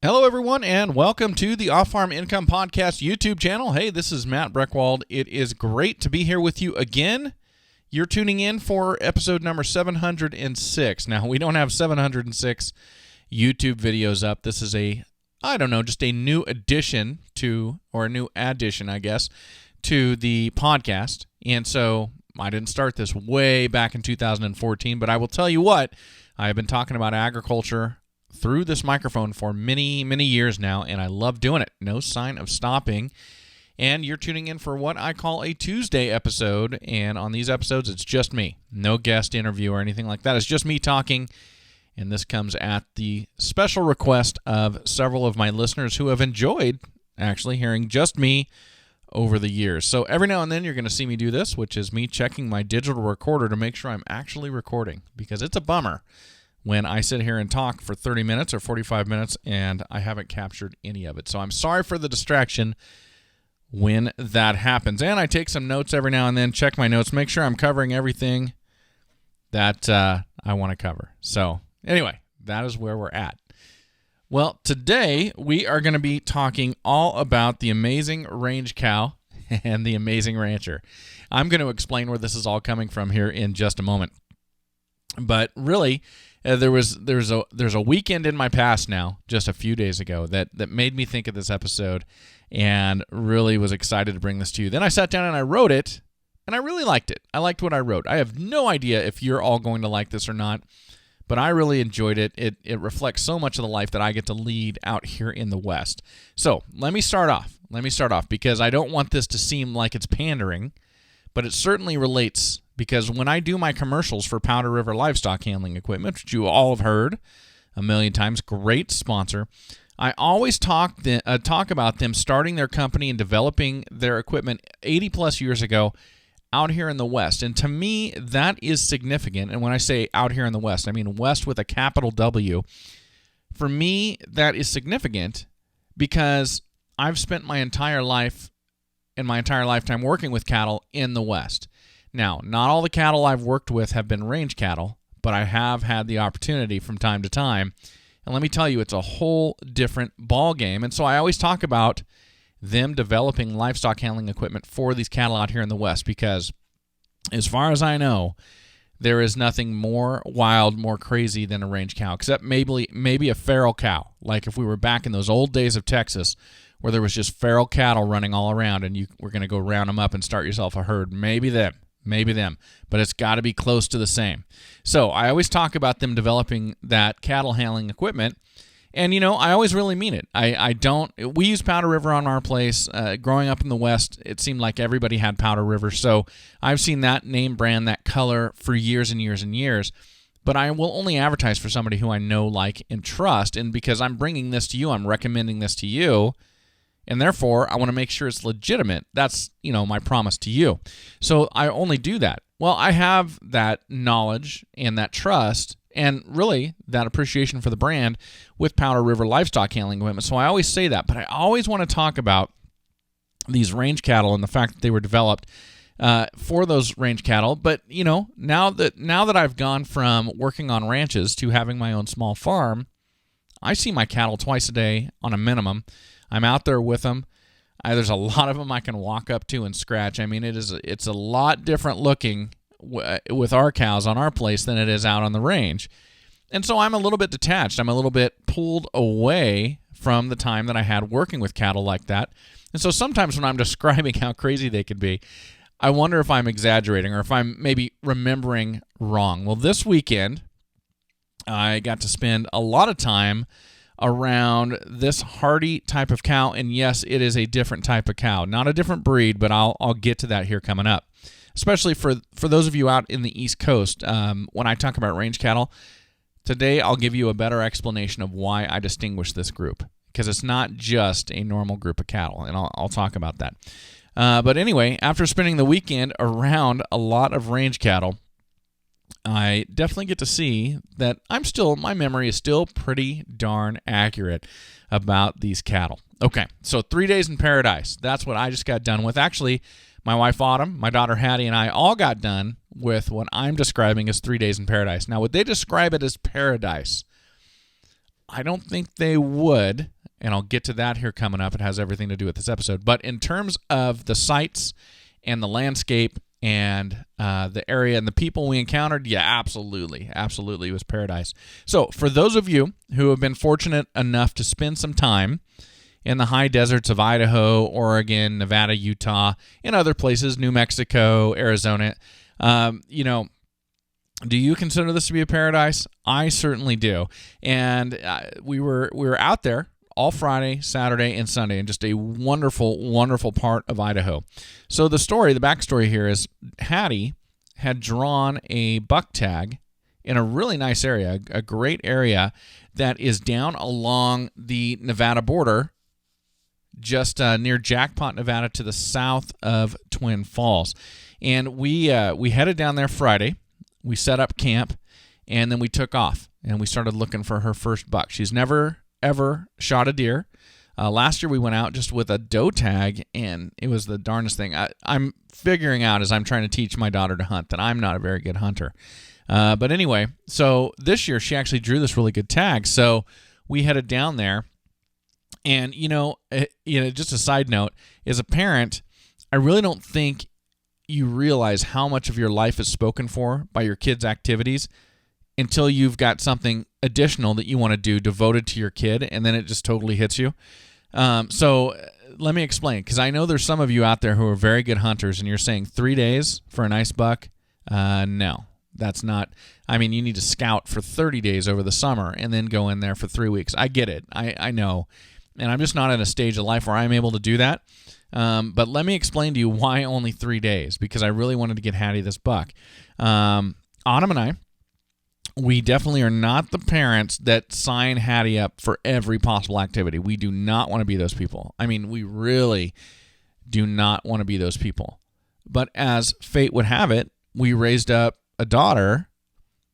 Hello, everyone, and welcome to the Off-Farm Income Podcast YouTube channel. Hey, this is Matt Breckwald. It is great to be here with you again. You're tuning in for episode number 706. Now, we don't have 706 YouTube videos up. This is just a new addition to, or a new addition, I guess, to the podcast. And so I didn't start this way back in 2014, but I will tell you what, I have been talking about agriculture through this microphone for many, many years now, and I love doing it. No sign of stopping. And you're tuning in for what I call a Tuesday episode, and on these episodes, it's just me. No guest interview or anything like that. It's just me talking, and this comes at the special request of several of my listeners who have enjoyed actually hearing just me over the years. So every now and then, you're going to see me do this, which is me checking my digital recorder to make sure I'm actually recording, because it's a bummer when I sit here and talk for 30 minutes or 45 minutes and I haven't captured any of it. So I'm sorry for the distraction when that happens. And I take some notes every now and then, check my notes, make sure I'm covering everything that I want to cover. So anyway, that is where we're at. Well, today we are going to be talking all about the amazing range cow and the amazing rancher. I'm going to explain where this is all coming from here in just a moment. But really, there's a weekend in my past now, just a few days ago, that made me think of this episode and really was excited to bring this to you. Then I sat down and I wrote it, and I really liked it. I liked what I wrote. I have no idea if you're all going to like this or not, but I really enjoyed it. It reflects so much of the life that I get to lead out here in the West. So let me start off because I don't want this to seem like it's pandering, but it certainly relates. Because when I do my commercials for Powder River Livestock Handling Equipment, which you all have heard a million times, great sponsor, I always talk about them starting their company and developing their equipment 80-plus years ago out here in the West. And to me, that is significant. And when I say out here in the West, I mean West with a capital W. For me, that is significant because I've spent my entire life and my entire lifetime working with cattle in the West. Now, not all the cattle I've worked with have been range cattle, but I have had the opportunity from time to time. And let me tell you, it's a whole different ball game. And so I always talk about them developing livestock handling equipment for these cattle out here in the West because, as far as I know, there is nothing more wild, more crazy than a range cow, except maybe a feral cow. Like if we were back in those old days of Texas where there was just feral cattle running all around and you were going to go round them up and start yourself a herd, maybe them, but it's got to be close to the same. So I always talk about them developing that cattle handling equipment, and I always really mean it. We use Powder River on our place. Growing up in the West, it seemed like everybody had Powder River, so I've seen that name brand, that color for years and years and years, but I will only advertise for somebody who I know, like, and trust, and because I'm bringing this to you, I'm recommending this to you, and therefore, I want to make sure it's legitimate. That's, my promise to you. So I only do that. Well, I have that knowledge and that trust and really that appreciation for the brand with Powder River Livestock Handling Equipment. So I always say that, but I always want to talk about these range cattle and the fact that they were developed for those range cattle. But, now that I've gone from working on ranches to having my own small farm, I see my cattle twice a day on a minimum. I'm out there with them. There's a lot of them I can walk up to and scratch. I mean, it's a lot different looking with our cows on our place than it is out on the range. And so I'm a little bit detached. I'm a little bit pulled away from the time that I had working with cattle like that. And so sometimes when I'm describing how crazy they could be, I wonder if I'm exaggerating or if I'm maybe remembering wrong. Well, this weekend, I got to spend a lot of time around this hearty type of cow, and yes, it is a different type of cow, not a different breed, but I'll get to that here coming up. Especially for those of you out in the East Coast, when I talk about range cattle, today I'll give you a better explanation of why I distinguish this group, because it's not just a normal group of cattle, and I'll talk about that. But anyway, after spending the weekend around a lot of range cattle, I definitely get to see that my memory is still pretty darn accurate about these cattle. Okay, so 3 days in paradise. That's what I just got done with. Actually, my wife Autumn, my daughter Hattie, and I all got done with what I'm describing as 3 days in paradise. Now, would they describe it as paradise? I don't think they would. and I'll get to that here coming up. It has everything to do with this episode. But in terms of the sights and the landscape and the area and the people we encountered, yeah, absolutely. Absolutely. It was paradise. So for those of you who have been fortunate enough to spend some time in the high deserts of Idaho, Oregon, Nevada, Utah, and other places, New Mexico, Arizona, do you consider this to be a paradise? I certainly do. And we were out there all Friday, Saturday, and Sunday, and just a wonderful, wonderful part of Idaho. So the backstory here is Hattie had drawn a buck tag in a really nice area, a great area that is down along the Nevada border, just near Jackpot, Nevada, to the south of Twin Falls. And we headed down there Friday. We set up camp, and then we took off, and we started looking for her first buck. She's never, ever shot a deer. Last year we went out just with a doe tag, and it was the darndest thing. I'm figuring out as I'm trying to teach my daughter to hunt that I'm not a very good hunter. But anyway, so this year she actually drew this really good tag, so we headed down there. And, just a side note, as a parent, I really don't think you realize how much of your life is spoken for by your kids' activities until you've got something additional that you want to do devoted to your kid, and then it just totally hits you. So let me explain, because I know there's some of you out there who are very good hunters, and you're saying 3 days for a nice buck? No, that's not. I mean, you need to scout for 30 days over the summer and then go in there for 3 weeks. I get it. I know. And I'm just not at a stage of life where I'm able to do that. But let me explain to you why only 3 days, because I really wanted to get Hattie this buck. Autumn and I, we definitely are not the parents that sign Hattie up for every possible activity. We do not want to be those people. I mean, we really do not want to be those people. But as fate would have it, we raised up a daughter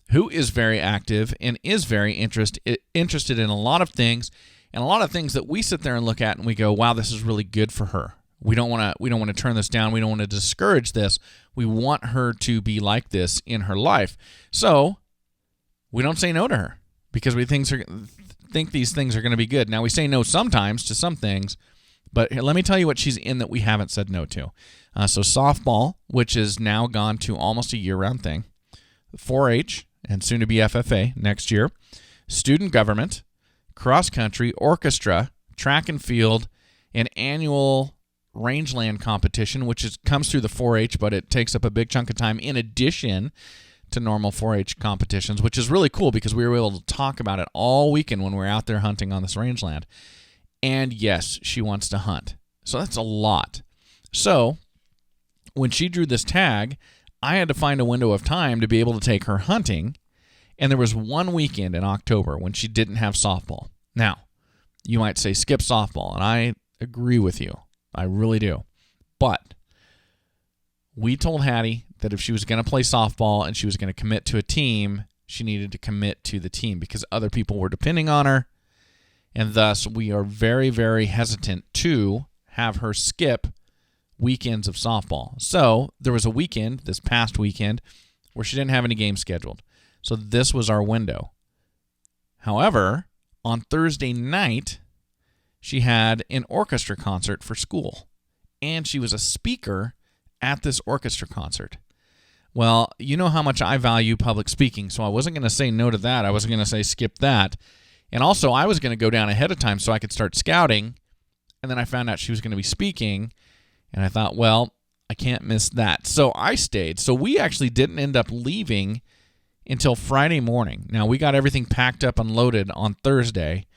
who is very active and is very interested in a lot of things, and a lot of things that we sit there and look at and we go, wow, this is really good for her. We don't want to turn this down. We don't want to discourage this. We want her to be like this in her life. So we don't say no to her because we think these things are going to be good. Now, we say no sometimes to some things, but here, let me tell you what she's in that we haven't said no to. So softball, which is now gone to almost a year-round thing, 4-H, and soon to be FFA next year, student government, cross-country, orchestra, track and field, an annual rangeland competition, which comes through the 4-H, but it takes up a big chunk of time in addition to normal 4-H competitions, which is really cool because we were able to talk about it all weekend when we were out there hunting on this rangeland. And yes, she wants to hunt. So that's a lot. So when she drew this tag, I had to find a window of time to be able to take her hunting. And there was one weekend in October when she didn't have softball. Now, you might say skip softball, and I agree with you. I really do. But we told Hattie that if she was going to play softball and she was going to commit to a team, she needed to commit to the team because other people were depending on her. And thus, we are very, very hesitant to have her skip weekends of softball. So there was a weekend, this past weekend, where she didn't have any games scheduled. So this was our window. However, on Thursday night, she had an orchestra concert for school, and she was a speaker at this orchestra concert. Well, you know how much I value public speaking, so I wasn't going to say no to that. I wasn't going to say skip that. And also, I was going to go down ahead of time so I could start scouting, and then I found out she was going to be speaking, and I thought, well, I can't miss that. So I stayed. So we actually didn't end up leaving until Friday morning. Now, we got everything packed up and loaded on Thursday,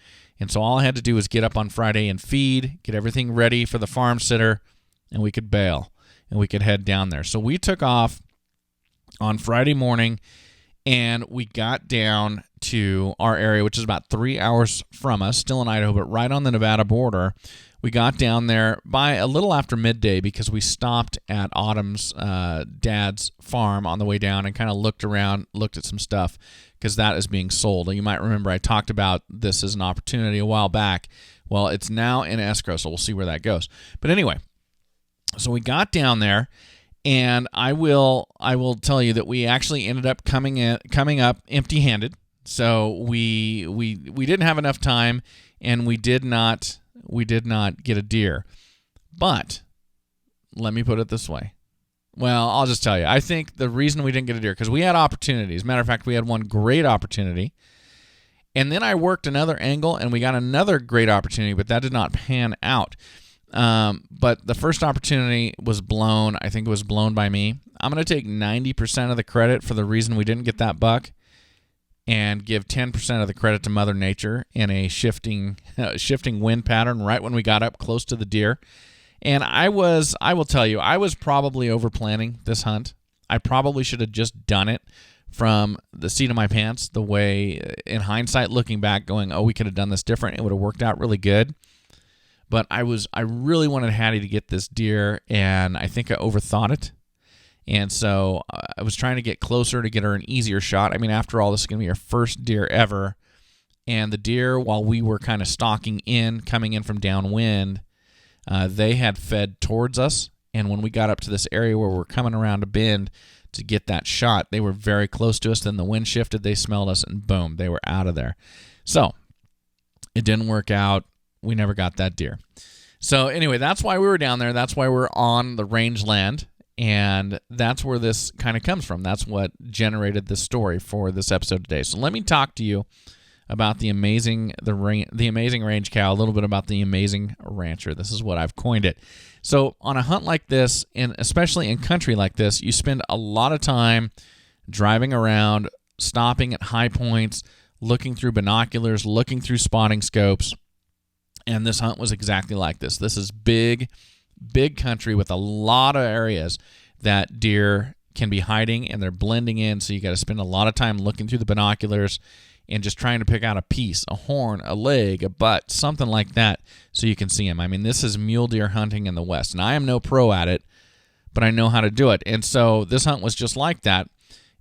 and so all I had to do was get up on Friday and feed, get everything ready for the farm sitter, and we could bail, and we could head down there. So we took off on Friday morning, and we got down to our area, which is about 3 hours from us, still in Idaho, but right on the Nevada border. We got down there by a little after midday because we stopped at Autumn's dad's farm on the way down and kind of looked around, looked at some stuff because that is being sold. And you might remember I talked about this as an opportunity a while back. Well, it's now in escrow, so we'll see where that goes. But anyway, so we got down there, and I will tell you that we actually ended up coming up empty-handed. So we didn't have enough time, and we did not get a deer. But let me put it this way. Well, I'll just tell you. I think the reason we didn't get a deer, because we had opportunities. Matter of fact, we had one great opportunity. And then I worked another angle, and we got another great opportunity, but that did not pan out. But the first opportunity was blown. I think it was blown by me. I'm going to take 90% of the credit for the reason we didn't get that buck and give 10% of the credit to Mother Nature in a shifting wind pattern right when we got up close to the deer. And I will tell you, I was probably over-planning this hunt. I probably should have just done it from the seat of my pants, the way, in hindsight, looking back, going, oh, we could have done this different. It would have worked out really good. But I really wanted Hattie to get this deer, and I think I overthought it. And so I was trying to get closer to get her an easier shot. I mean, after all, this is going to be her first deer ever. And the deer, while we were kind of stalking in, coming in from downwind, they had fed towards us. And when we got up to this area where we're coming around a bend to get that shot, they were very close to us. Then the wind shifted, they smelled us, and boom, they were out of there. So it didn't work out. We never got that deer. So anyway, that's why we were down there. That's why we're on the rangeland. And that's where this kind of comes from. That's what generated this story for this episode today. So let me talk to you about the amazing range cow, a little bit about the amazing rancher. This is what I've coined it. So on a hunt like this, and especially in country like this, you spend a lot of time driving around, stopping at high points, looking through binoculars, looking through spotting scopes. And this hunt was exactly like this. This is big country with a lot of areas that deer can be hiding, and they're blending in, so you got to spend a lot of time looking through the binoculars and just trying to pick out a piece, a horn, a leg, a butt, something like that, so you can see them. I mean, this is mule deer hunting in the West, and I am no pro at it, but I know how to do it. And so this hunt was just like that.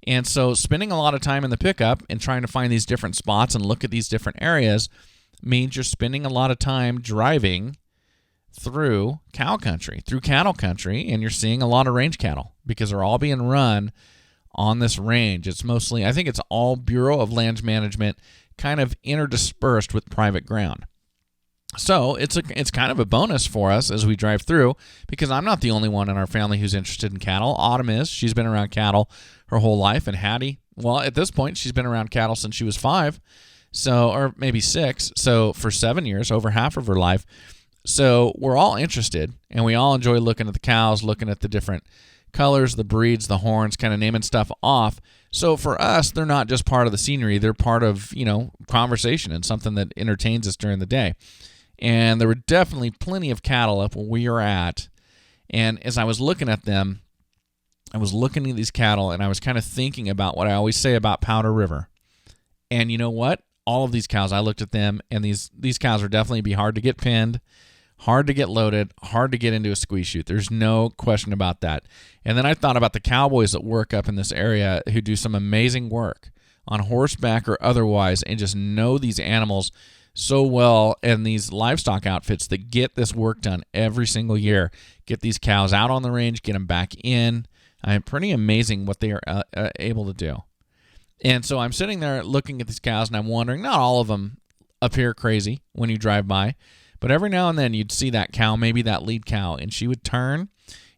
And so spending a lot of time in the pickup and trying to find these different spots and look at these different areas means you're spending a lot of time driving through cow country, through cattle country, and you're seeing a lot of range cattle because they're all being run on this range. It's mostly, I think it's all Bureau of Land Management, kind of interdispersed with private ground. So it's kind of a bonus for us as we drive through, because I'm not the only one in our family who's interested in cattle. Autumn is. She's been around cattle her whole life, and Hattie, well, at this point, she's been around cattle since she was 5, so, or maybe 6, so for 7 years, over half of her life. So we're all interested, and we all enjoy looking at the cows, looking at the different colors, the breeds, the horns, kind of naming stuff off. So for us, they're not just part of the scenery. They're part of, conversation and something that entertains us during the day. And there were definitely plenty of cattle up where we are at. And as I was looking at them, I was looking at these cattle, and I was kind of thinking about what I always say about Powder River. And you know what? All of these cows, I looked at them, and these cows are definitely be hard to get pinned, hard to get loaded, hard to get into a squeeze chute. There's no question about that. And then I thought about the cowboys that work up in this area who do some amazing work on horseback or otherwise and just know these animals so well, and these livestock outfits that get this work done every single year, get these cows out on the range, get them back in. Pretty amazing what they are able to do. And so I'm sitting there looking at these cows, and I'm wondering, not all of them appear crazy when you drive by, but every now and then you'd see that cow, maybe that lead cow, and she would turn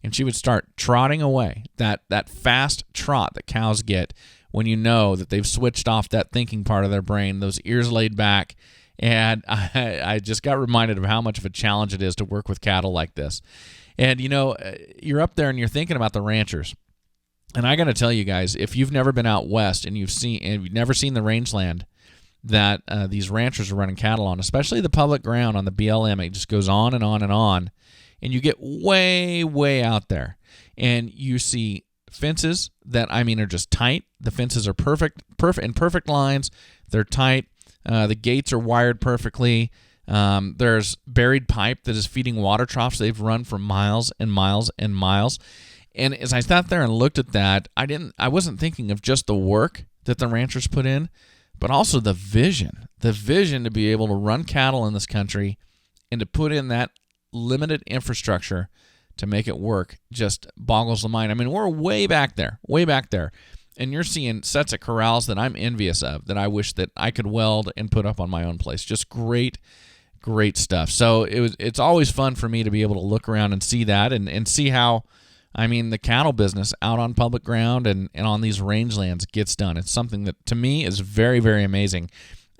and she would start trotting away, that fast trot that cows get when you know that they've switched off that thinking part of their brain, those ears laid back. And I just got reminded of how much of a challenge it is to work with cattle like this. And, you're up there and you're thinking about the ranchers. And I got to tell you guys, if you've never been out west and you've never seen the rangeland that these ranchers are running cattle on, especially the public ground on the BLM, it just goes on and on and on. And you get way, way out there. And you see fences that, are just tight. The fences are perfect in perfect lines. They're tight. The gates are wired perfectly. There's buried pipe that is feeding water troughs they've run for miles and miles and miles. And as I sat there and looked at that, I wasn't thinking of just the work that the ranchers put in, but also the vision to be able to run cattle in this country and to put in that limited infrastructure to make it work just boggles the mind. We're way back there. And you're seeing sets of corrals that I'm envious of, that I wish that I could weld and put up on my own place. Just great stuff. So it's always fun for me to be able to look around and see that and see how, the cattle business out on public ground and on these rangelands gets done. It's something that, to me, is very, very amazing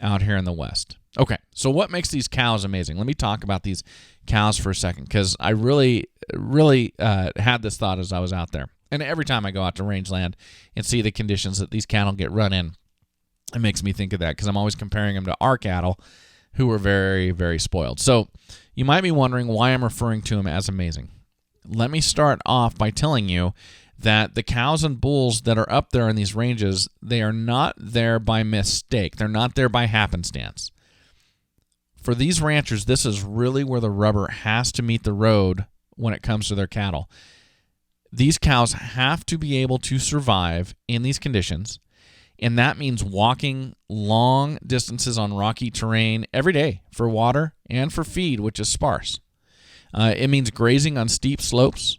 out here in the West. Okay, so what makes these cows amazing? Let me talk about these cows for a second, because I really had this thought as I was out there. And every time I go out to rangeland and see the conditions that these cattle get run in, it makes me think of that, because I'm always comparing them to our cattle, who are very, very spoiled. So you might be wondering why I'm referring to them as amazing. Let me start off by telling you that the cows and bulls that are up there in these ranges, they are not there by mistake. They're not there by happenstance. For these ranchers, this is really where the rubber has to meet the road when it comes to their cattle. These cows have to be able to survive in these conditions, and that means walking long distances on rocky terrain every day for water and for feed, which is sparse. It means grazing on steep slopes.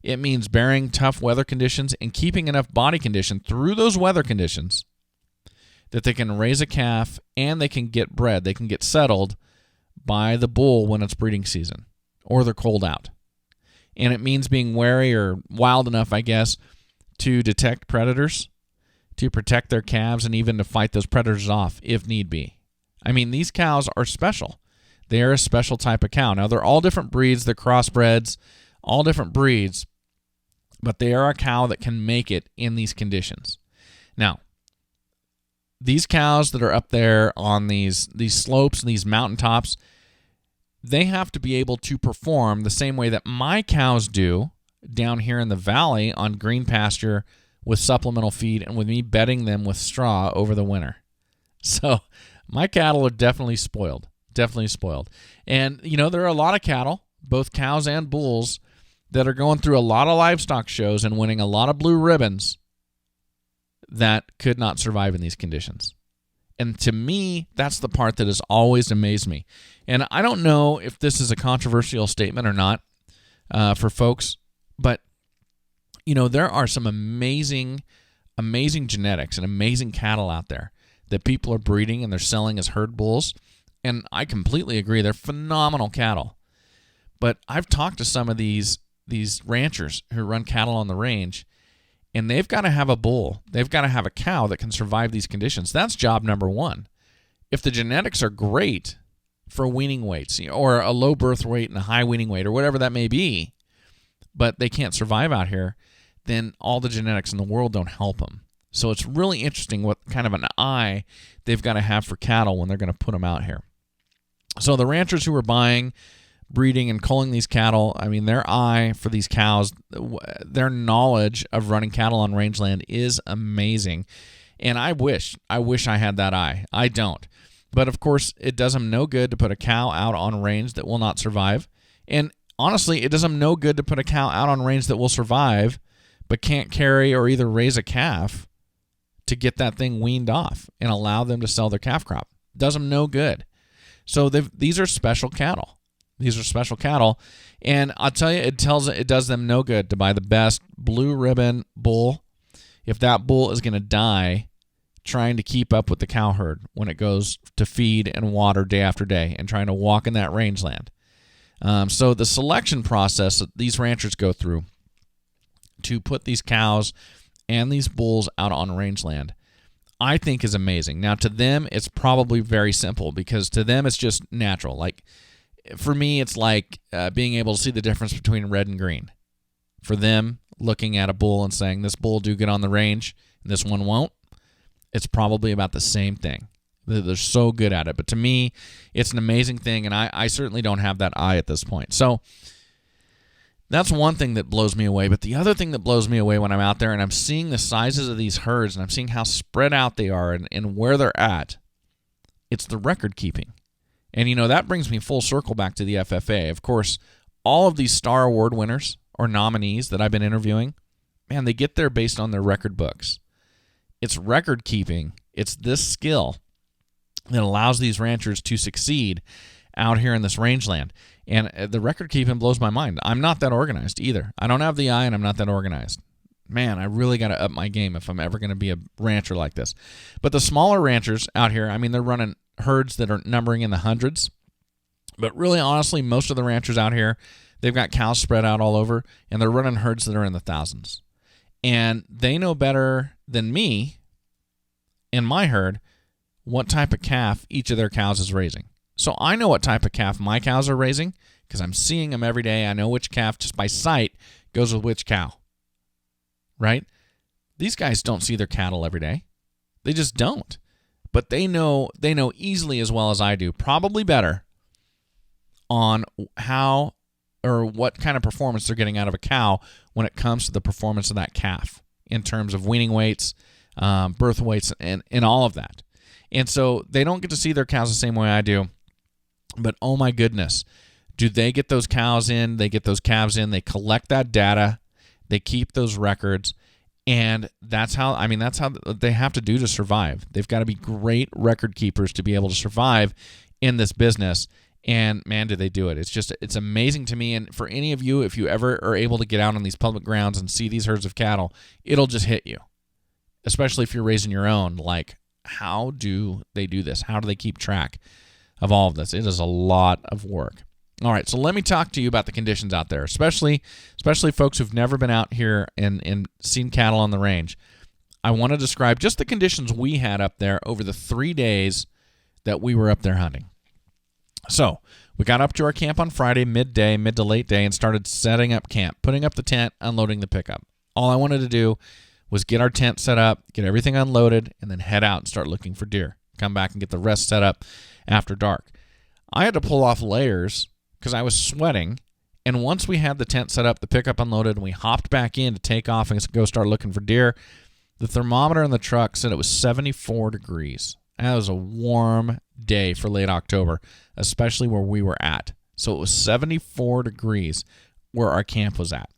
It means bearing tough weather conditions and keeping enough body condition through those weather conditions that they can raise a calf and they can get bred. They can get settled by the bull when it's breeding season or they're cold out. And it means being wary or wild enough, I guess, to detect predators, to protect their calves, and even to fight those predators off if need be. These cows are special. They are a special type of cow. Now, they're all different breeds. They're crossbreds, all different breeds, but they are a cow that can make it in these conditions. Now, these cows that are up there on these slopes and these mountaintops, they have to be able to perform the same way that my cows do down here in the valley on green pasture with supplemental feed and with me bedding them with straw over the winter. So my cattle are definitely spoiled. And, there are a lot of cattle, both cows and bulls, that are going through a lot of livestock shows and winning a lot of blue ribbons that could not survive in these conditions. And to me, that's the part that has always amazed me. And I don't know if this is a controversial statement or not for folks, but, there are some amazing genetics and amazing cattle out there that people are breeding and they're selling as herd bulls. And I completely agree. They're phenomenal cattle. But I've talked to some of these ranchers who run cattle on the range, and they've got to have a bull. They've got to have a cow that can survive these conditions. That's job number one. If the genetics are great for weaning weights, or a low birth weight and a high weaning weight, or whatever that may be, but they can't survive out here, then all the genetics in the world don't help them. So it's really interesting what kind of an eye they've got to have for cattle when they're going to put them out here. So the ranchers who are buying, breeding, and culling these cattle, their eye for these cows, their knowledge of running cattle on rangeland is amazing. And I wish I had that eye. I don't. But of course, it does them no good to put a cow out on range that will not survive. And honestly, it does them no good to put a cow out on range that will survive but can't carry or either raise a calf to get that thing weaned off and allow them to sell their calf crop. Does them no good. So these are special cattle. And I'll tell you, it does them no good to buy the best blue ribbon bull if that bull is going to die trying to keep up with the cow herd when it goes to feed and water day after day and trying to walk in that rangeland. So the selection process that these ranchers go through to put these cows and these bulls out on rangeland, I think is amazing. Now, to them, it's probably very simple because to them, it's just natural. Like, for me, it's like being able to see the difference between red and green. For them, looking at a bull and saying, this bull do good on the range and this one won't, it's probably about the same thing. They're so good at it. But to me, it's an amazing thing, and I certainly don't have that eye at this point. So that's one thing that blows me away. But the other thing that blows me away when I'm out there and I'm seeing the sizes of these herds and I'm seeing how spread out they are and where they're at, it's the record keeping. And, that brings me full circle back to the FFA. Of course, all of these Star Award winners or nominees that I've been interviewing, man, they get there based on their record books. It's record keeping. It's this skill that allows these ranchers to succeed out here in this rangeland. And the record keeping blows my mind. I'm not that organized either. I don't have the eye and I'm not that organized. man, I really got to up my game if I'm ever going to be a rancher like this. But the smaller ranchers out here, I mean, they're running herds that are numbering in the hundreds. But really, honestly, most of the ranchers out here, they've got cows spread out all over, and they're running herds that are in the thousands. And they know better than me in my herd what type of calf each of their cows is raising. So I know what type of calf my cows are raising because I'm seeing them every day. I know which calf, just by sight, goes with which cow. Right? These guys don't see their cattle every day. They just don't. But they know easily as well as I do, probably better, on how or what kind of performance they're getting out of a cow when it comes to the performance of that calf in terms of weaning weights, birth weights, and all of that. And so they don't get to see their cows the same way I do. But oh my goodness, do they get those cows in, they get those calves in, they collect that data, they keep those records, and that's how they have to do to survive. They've got to be great record keepers to be able to survive in this business. And man, do they do it. It's amazing to me. And for any of you, if you ever are able to get out on these public grounds and see these herds of cattle, it'll just hit you, especially if you're raising your own. Like, how do they do this? How do they keep track of all of this? It is a lot of work. All right, so let me talk to you about the conditions out there, especially folks who've never been out here and seen cattle on the range. I want to describe just the conditions we had up there over the 3 days that we were up there hunting. So we got up to our camp on Friday, mid to late day, and started setting up camp, putting up the tent, unloading the pickup. All I wanted to do was get our tent set up, get everything unloaded, and then head out and start looking for deer. Come back and get the rest set up after dark. I had to pull off layers because I was sweating, and once we had the tent set up, the pickup unloaded, and we hopped back in to take off and go start looking for deer, the thermometer in the truck said it was 74 degrees. That was a warm day for late October, especially where we were at. So it was 74 degrees where our camp was at.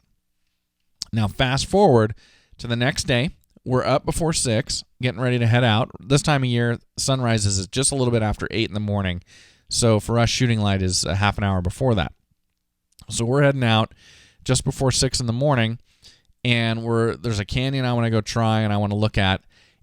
Now, fast forward to the next day. We're up before 6, getting ready to head out. This time of year, sunrise is just a little bit after 8 in the morning. So for us, shooting light is a half an hour before that. So we're heading out just before 6 in the morning, and there's a canyon I want to go try and I want to look at.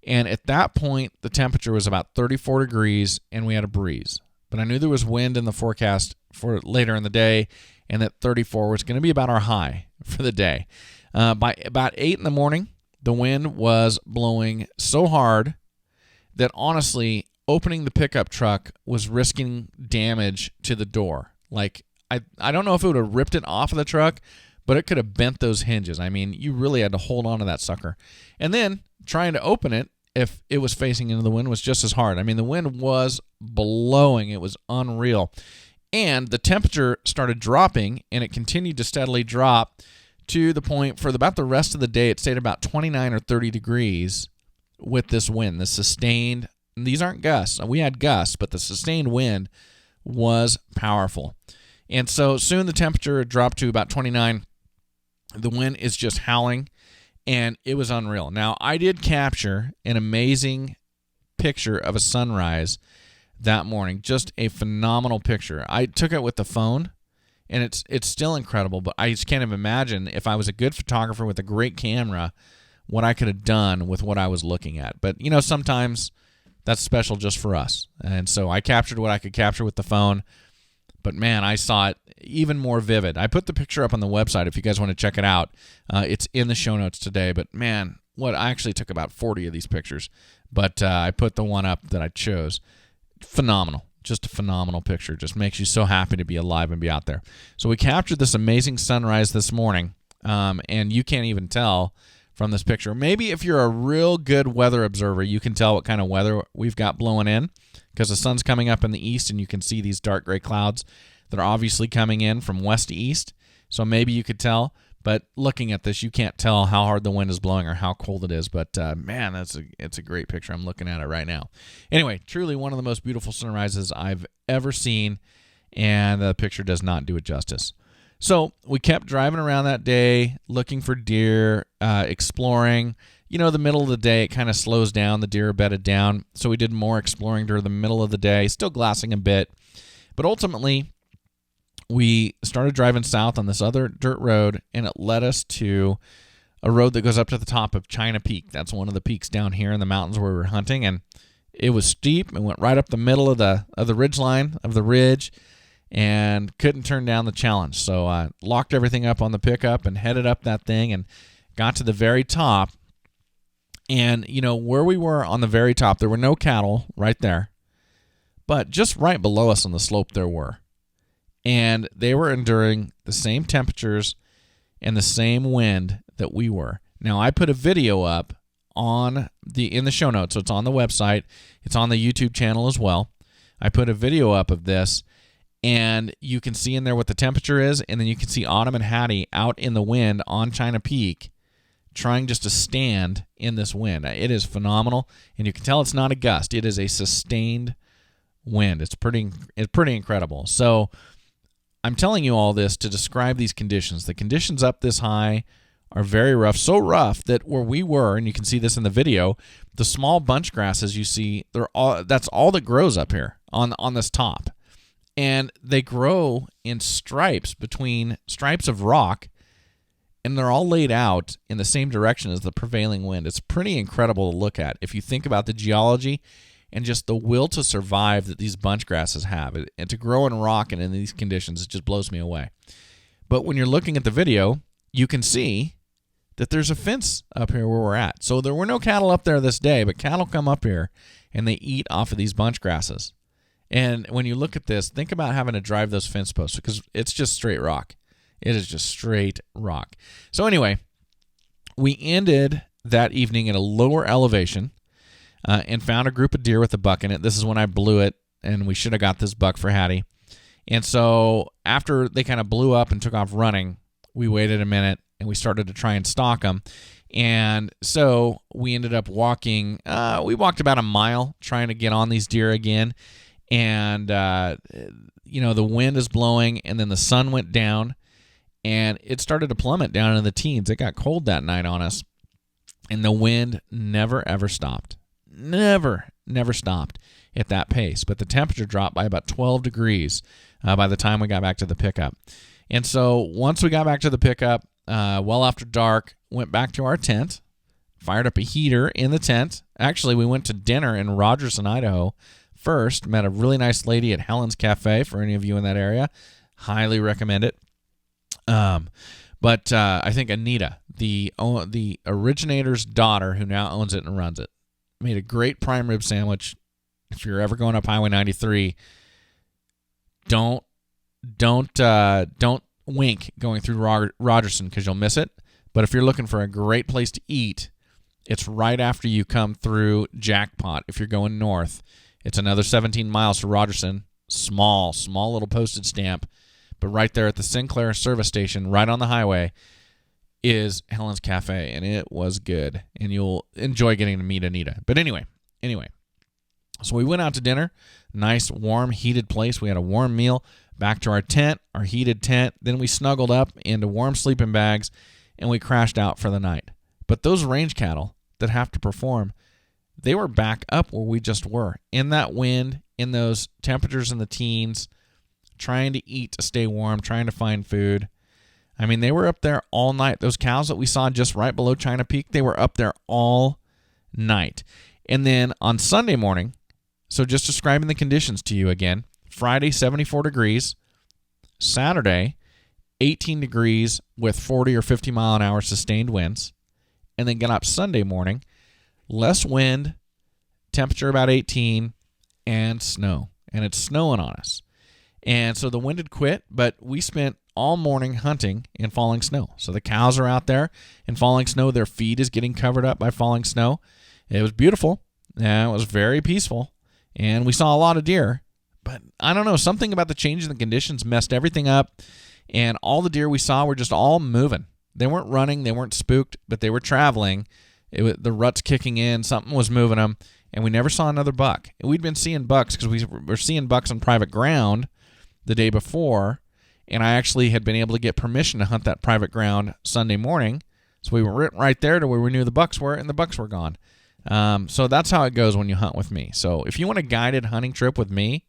And at that point, the temperature was about 34 degrees, and we had a breeze. But I knew there was wind in the forecast for later in the day, and that 34 was going to be about our high for the day. By about 8 in the morning, the wind was blowing so hard that honestly, opening the pickup truck was risking damage to the door. Like, I don't know if it would have ripped it off of the truck, but it could have bent those hinges. I mean, you really had to hold on to that sucker. And then trying to open it, if it was facing into the wind, was just as hard. I mean, the wind was blowing. It was unreal. And the temperature started dropping, and it continued to steadily drop to the point for about the rest of the day, it stayed about 29 or 30 degrees with this wind, the sustained. These aren't gusts. We had gusts, but the sustained wind was powerful. And so soon the temperature dropped to about 29. The wind is just howling, and it was unreal. Now, I did capture an amazing picture of a sunrise that morning, just a phenomenal picture. I took it with the phone, and it's still incredible, but I just can't even imagine if I was a good photographer with a great camera, what I could have done with what I was looking at. But, sometimes that's special just for us. And so I captured what I could capture with the phone. But, man, I saw it even more vivid. I put the picture up on the website if you guys want to check it out. It's in the show notes today. But, man, I actually took about 40 of these pictures. But I put the one up that I chose. Phenomenal. Just a phenomenal picture. Just makes you so happy to be alive and be out there. So we captured this amazing sunrise this morning, and you can't even tell from this picture. Maybe if you're a real good weather observer, you can tell what kind of weather we've got blowing in, because the sun's coming up in the east, and you can see these dark gray clouds that are obviously coming in from west to east. So maybe you could tell. But looking at this, you can't tell how hard the wind is blowing or how cold it is. But, man, it's a great picture. I'm looking at it right now. Anyway, truly one of the most beautiful sunrises I've ever seen, and the picture does not do it justice. So we kept driving around that day, looking for deer, exploring. The middle of the day, it kind of slows down. The deer are bedded down. So we did more exploring during the middle of the day, still glassing a bit. But ultimately, we started driving south on this other dirt road, and it led us to a road that goes up to the top of China Peak. That's one of the peaks down here in the mountains where we were hunting, and it was steep and went right up the middle of the ridge line of the ridge, and couldn't turn down the challenge. So I locked everything up on the pickup and headed up that thing and got to the very top. And, where we were on the very top, there were no cattle right there. But just right below us on the slope there were. And they were enduring the same temperatures and the same wind that we were. Now, I put a video up in the show notes, so it's on the website. It's on the YouTube channel as well. I put a video up of this, and you can see in there what the temperature is, and then you can see Autumn and Hattie out in the wind on China Peak trying just to stand in this wind. It is phenomenal, and you can tell it's not a gust. It is a sustained wind. It's pretty incredible. So I'm telling you all this to describe these conditions. The conditions up this high are very rough, so rough that where we were, and you can see this in the video, the small bunch grasses you see, that's all that grows up here on this top. And they grow in stripes between stripes of rock, and they're all laid out in the same direction as the prevailing wind. It's pretty incredible to look at if you think about the geology and just the will to survive that these bunch grasses have. And to grow in rock and in these conditions, it just blows me away. But when you're looking at the video, you can see that there's a fence up here where we're at. So there were no cattle up there this day, but cattle come up here and they eat off of these bunch grasses. And when you look at this, think about having to drive those fence posts because it's just straight rock. It is just straight rock. So anyway, we ended that evening at a lower elevation and found a group of deer with a buck in it. This is when I blew it, and we should have got this buck for Hattie. And so after they kind of blew up and took off running, we waited a minute, and we started to try and stalk them. And so we ended up walking. We walked about a mile trying to get on these deer again. And, the wind is blowing, and then the sun went down, and it started to plummet down in the teens. It got cold that night on us, and the wind never, ever stopped. Never stopped at that pace. But the temperature dropped by about 12 degrees by the time we got back to the pickup. And so once we got back to the pickup, well after dark, went back to our tent, fired up a heater in the tent. Actually, we went to dinner in Rogerson, Idaho first. Met a really nice lady at Helen's Cafe for any of you in that area. Highly recommend it. But I think Anita, the originator's daughter who now owns it and runs it, made a great prime rib sandwich. If you're ever going up Highway 93, don't wink going through Rogerson because you'll miss it. But if you're looking for a great place to eat, it's right after you come through Jackpot. If you're going north, it's another 17 miles to Rogerson. Small little postage stamp. But right there at the Sinclair service station, right on the highway, is Helen's Cafe, and it was good. And you'll enjoy getting to meet Anita. But anyway, so we went out to dinner. Nice, warm, heated place. We had a warm meal. Back to our tent, our heated tent. Then we snuggled up into warm sleeping bags, and we crashed out for the night. But those range cattle that have to perform, they were back up where we just were. In that wind, in those temperatures in the teens, trying to eat to stay warm, trying to find food. I mean, they were up there all night. Those cows that we saw just right below China Peak, they were up there all night. And then on Sunday morning, so just describing the conditions to you again, Friday, 74 degrees. Saturday, 18 degrees with 40 or 50 mile an hour sustained winds. And then get up Sunday morning, less wind, temperature about 18, and snow. And it's snowing on us. And so the wind had quit, but we spent all morning hunting in falling snow. So the cows are out there in falling snow. Their feed is getting covered up by falling snow. It was beautiful. It was very peaceful. And we saw a lot of deer. But I don't know, something about the change in the conditions messed everything up. And all the deer we saw were just all moving. They weren't running. They weren't spooked, but they were traveling. The rut's kicking in. Something was moving them. And we never saw another buck. We'd been seeing bucks because we were seeing bucks on private ground the day before, and I actually had been able to get permission to hunt that private ground Sunday morning, so we were right there to where we knew the bucks were, and the bucks were gone. So that's how it goes when you hunt with me. So if you want a guided hunting trip with me,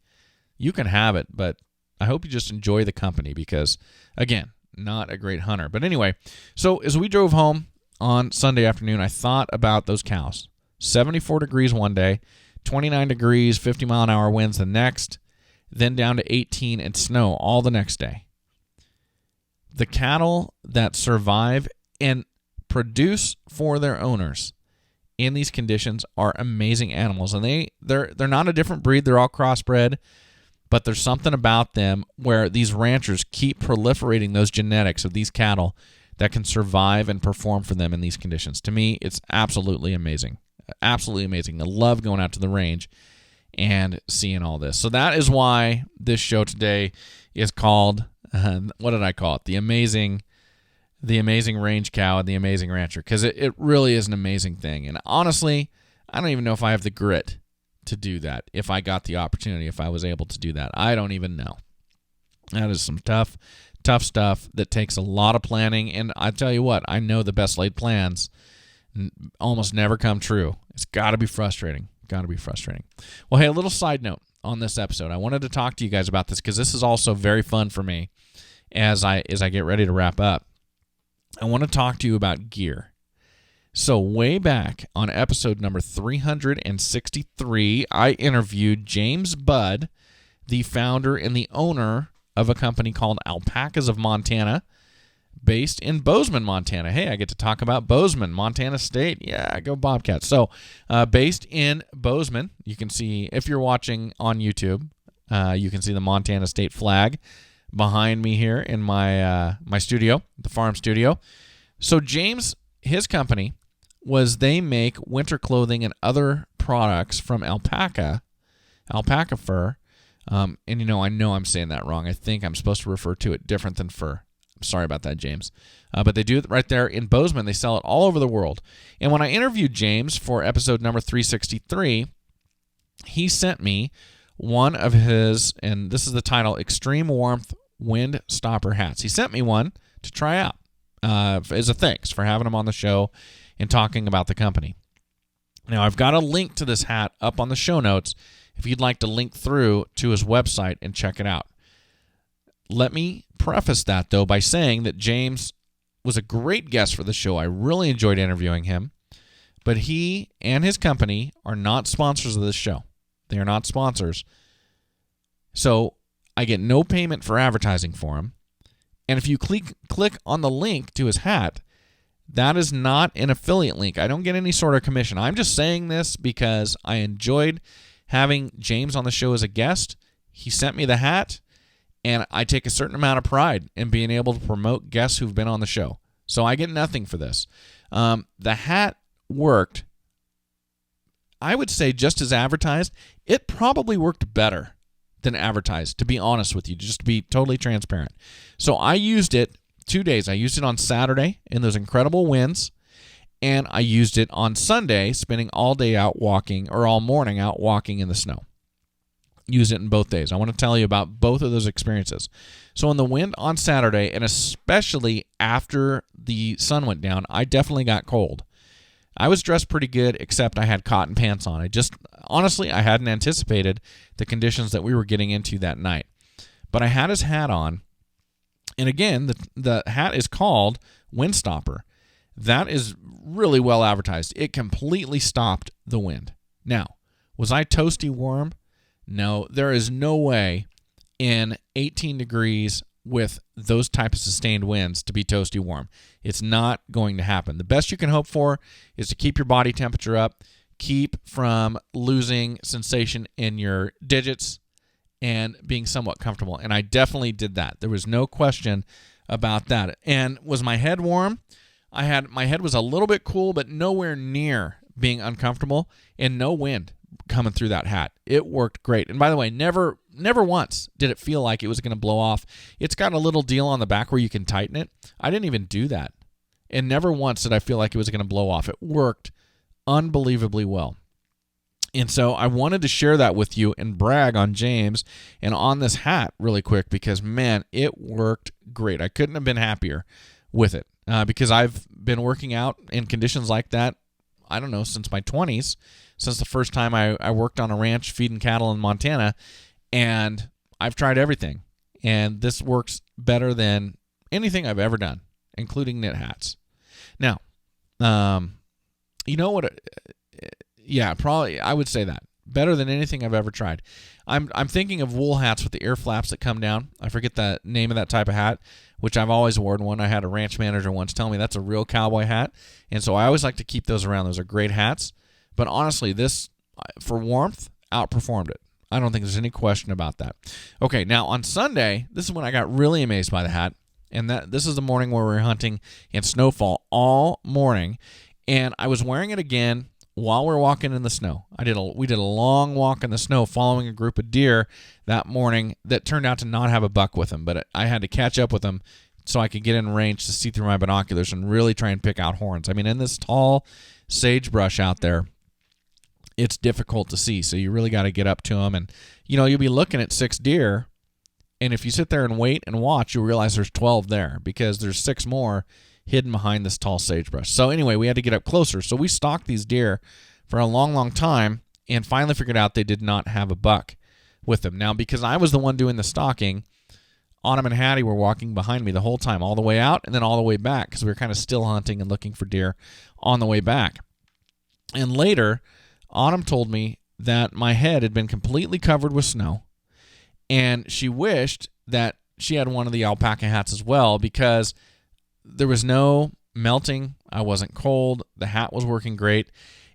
you can have it, but I hope you just enjoy the company because, again, not a great hunter. But anyway, so as we drove home on Sunday afternoon, I thought about those cows. 74 degrees one day, 29 degrees, 50-mile-an-hour winds the next, then down to 18 and snow all the next day. The cattle that survive and produce for their owners in these conditions are amazing animals. And they're not a different breed. They're all crossbred. But there's something about them where these ranchers keep proliferating those genetics of these cattle that can survive and perform for them in these conditions. To me, it's absolutely amazing. Absolutely amazing. I love going out to the range and seeing all this. So that is why this show today is called, what did I call it? The amazing range cow and the amazing rancher, because it really is an amazing thing. And honestly, I don't even know if I have the grit to do that. If I got the opportunity, if I was able to do that, I don't even know. That is some tough stuff that takes a lot of planning. And I tell you what, I know the best laid plans almost never come true. It's got to be frustrating. Well, hey, a little side note on this episode. I wanted to talk to you guys about this because this is also very fun for me as I get ready to wrap up. I want to talk to you about gear. So way back on episode number 363, I interviewed James Budd, the founder and the owner of a company called Alpacas of Montana, based in Bozeman, Montana. Hey, I get to talk about Bozeman, Montana State. Yeah, go Bobcats. So based in Bozeman, you can see, if you're watching on YouTube, you can see the Montana State flag behind me here in my studio, the farm studio. So James, his company, they make winter clothing and other products from alpaca fur. And I know I'm saying that wrong. I think I'm supposed to refer to it different than fur. I'm sorry about that, James. But they do it right there in Bozeman. They sell it all over the world. And when I interviewed James for episode number 363, he sent me one of his, and this is the title, Extreme Warmth Wind Stopper Hats. He sent me one to try out as a thanks for having him on the show and talking about the company. Now, I've got a link to this hat up on the show notes if you'd like to link through to his website and check it out. Let me preface that, though, by saying that James was a great guest for the show. I really enjoyed interviewing him, but he and his company are not sponsors of this show. They are not sponsors. So I get no payment for advertising for him. And if you click on the link to his hat, that is not an affiliate link. I don't get any sort of commission. I'm just saying this because I enjoyed having James on the show as a guest. He sent me the hat, and I take a certain amount of pride in being able to promote guests who've been on the show. So I get nothing for this. The hat worked, I would say, just as advertised. It probably worked better than advertised, to be honest with you, just to be totally transparent. So I used it 2 days. I used it on Saturday in those incredible winds, and I used it on Sunday, spending all day out walking, or all morning out walking in the snow. Used it in both days. I want to tell you about both of those experiences. So in the wind on Saturday, and especially after the sun went down, I definitely got cold. I was dressed pretty good, except I had cotton pants on. Honestly, I hadn't anticipated the conditions that we were getting into that night. But I had his hat on, and again, the hat is called Windstopper. That is really well advertised. It completely stopped the wind. Now, was I toasty warm? No, there is no way in 18 degrees with those type of sustained winds to be toasty warm. It's not going to happen. The best you can hope for is to keep your body temperature up, keep from losing sensation in your digits, and being somewhat comfortable. And I definitely did that. There was no question about that. And was my head warm? My head was a little bit cool, but nowhere near being uncomfortable, and no wind coming through that hat. It worked great. And by the way, never once did it feel like it was going to blow off. It's got a little deal on the back where you can tighten it. I didn't even do that. And never once did I feel like it was going to blow off. It worked unbelievably well. And so I wanted to share that with you and brag on James and on this hat really quick because, man, it worked great. I couldn't have been happier with it because I've been working out in conditions like that, I don't know, since my 20s, since the first time I worked on a ranch feeding cattle in Montana, and I've tried everything. And this works better than anything I've ever done, including knit hats. Now, You know what? Yeah, probably I would say that. Better than anything I've ever tried. I'm thinking of wool hats with the ear flaps that come down. I forget the name of that type of hat, which I've always worn one. I had a ranch manager once tell me that's a real cowboy hat, and so I always like to keep those around. Those are great hats. But honestly, this, for warmth, outperformed it. I don't think there's any question about that. Okay, now on Sunday, this is when I got really amazed by the hat, and this is the morning where we were hunting in snowfall all morning, and I was wearing it again while we're walking in the snow. We did a long walk in the snow following a group of deer that morning that turned out to not have a buck with them, but I had to catch up with them so I could get in range to see through my binoculars and really try and pick out horns. I mean, in this tall sagebrush out there, it's difficult to see, so you really got to get up to them. And, you'll be looking at 6 deer, and if you sit there and wait and watch, you'll realize there's 12 there because there's 6 more hidden behind this tall sagebrush. So anyway, we had to get up closer. So we stalked these deer for a long, long time and finally figured out they did not have a buck with them. Now, because I was the one doing the stalking, Autumn and Hattie were walking behind me the whole time, all the way out and then all the way back, because we were kind of still hunting and looking for deer on the way back. And later, Autumn told me that my head had been completely covered with snow, and she wished that she had one of the alpaca hats as well, because there was no melting. I wasn't cold. The hat was working great.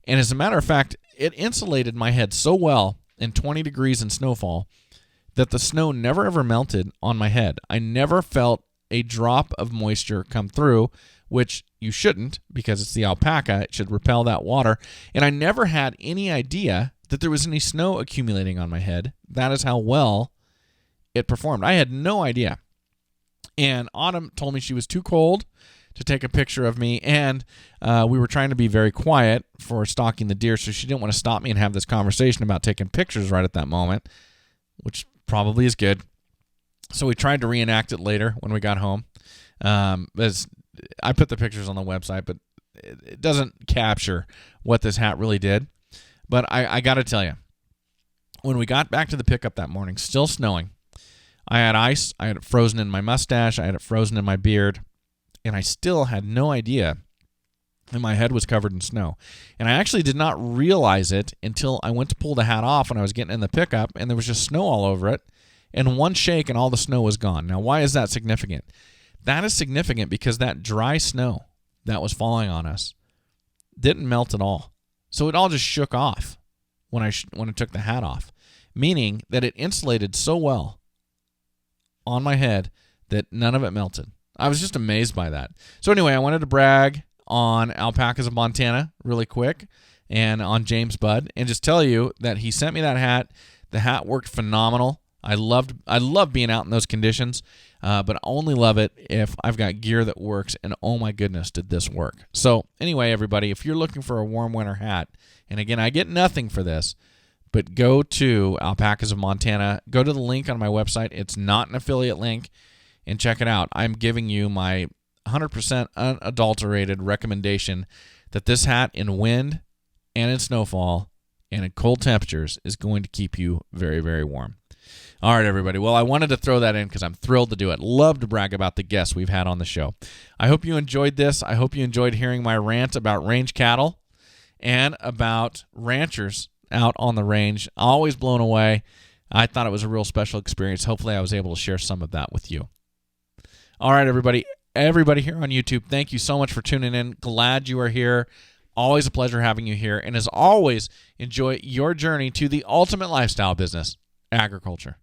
And as a matter of fact, it insulated my head so well in 20 degrees in snowfall that the snow never ever melted on my head. I never felt a drop of moisture come through, which you shouldn't, because it's the alpaca. It should repel that water. And I never had any idea that there was any snow accumulating on my head. That is how well it performed. I had no idea. And Autumn told me she was too cold to take a picture of me, and we were trying to be very quiet for stalking the deer, so she didn't want to stop me and have this conversation about taking pictures right at that moment, which probably is good. So we tried to reenact it later when we got home. I put the pictures on the website, but it doesn't capture what this hat really did. But I got to tell you, when we got back to the pickup that morning, still snowing, I had ice. I had it frozen in my mustache. I had it frozen in my beard. And I still had no idea that my head was covered in snow. And I actually did not realize it until I went to pull the hat off when I was getting in the pickup, and there was just snow all over it. And one shake and all the snow was gone. Now, why is that significant? That is significant because that dry snow that was falling on us didn't melt at all. So it all just shook off when I took the hat off, meaning that it insulated so well on my head that none of it melted. I was just amazed by that. So anyway, I wanted to brag on Alpacas of Montana really quick and on James Budd and just tell you that he sent me that hat. The hat worked phenomenal. I love being out in those conditions, but I only love it if I've got gear that works, and oh my goodness, did this work. So anyway, everybody, if you're looking for a warm winter hat, and again, I get nothing for this, but go to Alpacas of Montana. Go to the link on my website. It's not an affiliate link, and check it out. I'm giving you my 100% unadulterated recommendation that this hat in wind and in snowfall and in cold temperatures is going to keep you very, very warm. All right, everybody. Well, I wanted to throw that in because I'm thrilled to do it. Love to brag about the guests we've had on the show. I hope you enjoyed this. I hope you enjoyed hearing my rant about range cattle and about ranchers out on the range. Always blown away. I thought it was a real special experience. Hopefully I was able to share some of that with you. All right, everybody here on YouTube, thank you so much for tuning in. Glad you are here. Always a pleasure having you here. And as always, enjoy your journey to the ultimate lifestyle business, agriculture.